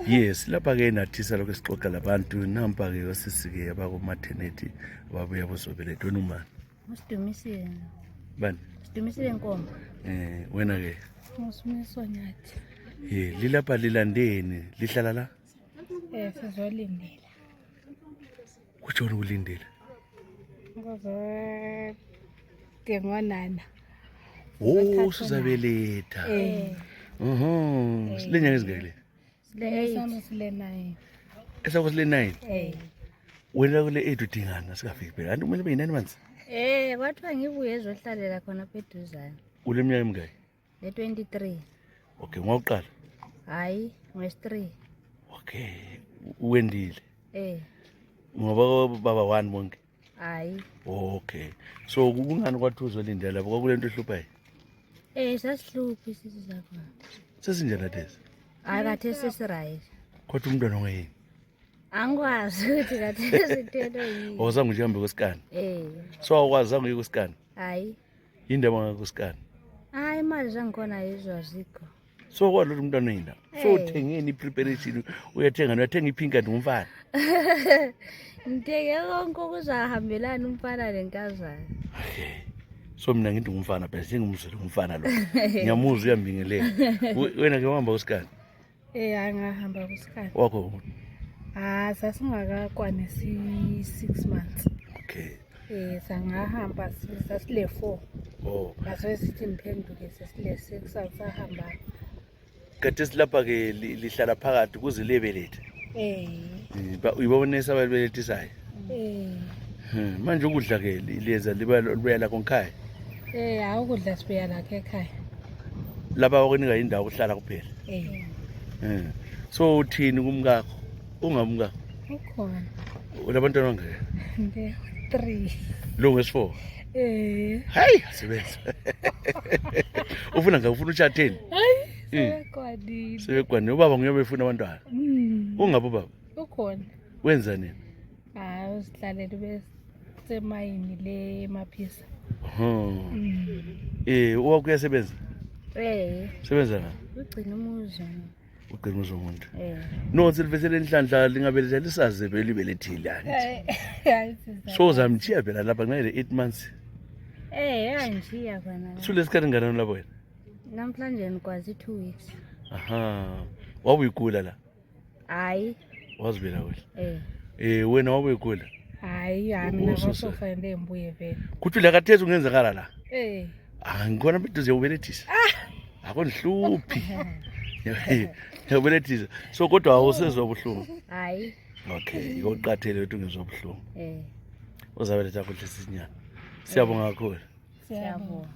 Yes, lapha ke nathisa lokho sixoxa labantu nampa ke osisike abako maternity ababuya bozobeletha wena umani. Usidumisile. Bani? Sidumisile Nkomo. Wena ke? Usimiswa Nyathi. Lilapha lilandeni, lihlala la? Sizolindela. Kutshona ukulindela. Ngoba ngengonana. Sizabeletha. Silenyanga ezingaki? Sile 9. Esakho sile 9? Wena kule 8 udingana sikafiki phela. Kanti kumele ube 9 months? Kwathiwa ngibuye ezohlalela khona apha eduzane. Ule minyaka emingaki? Le 23. Okay, ngawuqala? Hayi, ngwesi-3. Okay, uwendile? Ngoba baba 1 bonke? Hayi. Okay. So kungani kwathi uzolindela lapho kwakulento ehluphayo? Sasihluphi sisi zakho. Sesinjena thesi? Hayi kade sesiright. Kodwa umntwana ongeyini? Angikwazi ukuthi kade sithelo yini. Awuzange nje uhambe kwesikani? So awukwazanga uye kwesikani? Hayi. Yindaba ngakwesikani? Hayi imali zangikhona yizo azikho. So kwalo umntwana oyina. So uthengeni preparation uyathenga ipink and umfana. Ngithenge konke okuzahambelana umfana lenkazana. So mina ngithi ngumfana phela sengimzwele umfana lo. Ngiyamuzwa uyambingelela. Wena ke uhamba kwesikani? Angahamba kwesikani. Wakho? Sasingakakwanisi 6 months. Okay. Sangahamba sasile 4. Ngaso sithi ngiphenduke sesile 6 sasahamba. Kade silapha ke lihlala phakathi kuze lebelethe. Uyibonisa ababeletisayo. Manje ukudla ke liyeza libuya la konkhaya. Awukudla sibuya la ekhaya. Lapha okunika indawo ukuhlala kuphela. So uthini kumkakho? Ungamkakho? Ukhona. Unabantwana bangaki? Nde 3. Lo ngesi4? Hayi, sebenza. Ufuna utshatheni? Sebekwanile. Sebekwanile. Ubaba nguye befuna abantwana. Ungaphi ubaba? Ukhona. Wenza nini? Usihlalela besemayini le emaphisa. Uwakho uyasebenza? Sebenza ngani? Ugcina umuzi. Ugcina umuzi womuntu. No, silivesele inhlanhla lingabeletha lisaze belibelethile angithi. So zamthiya phela lapha ngale 8 months. Yangiya khona. Sule isikhathi ngani lapho wena? Namhlanje ngikwazi 2 weeks. Wabuyigula la? Hayi. Wazibela kuhle? Wena wabuyigula? Hayi, mina kwasofanele ngibuye vele. Kuthi la kathezi ungenzakala la? Ngikona biduze ubelethisa. Akonihluphi. Uyabelethisa. So kodwa awusezwa ubuhlungu? Hayi. Okay, yoqathele ukuthi ungezwa ubuhlungu. Uzabeletha kuhle sisinyana. Siyabonga kakhulu. Siyabonga.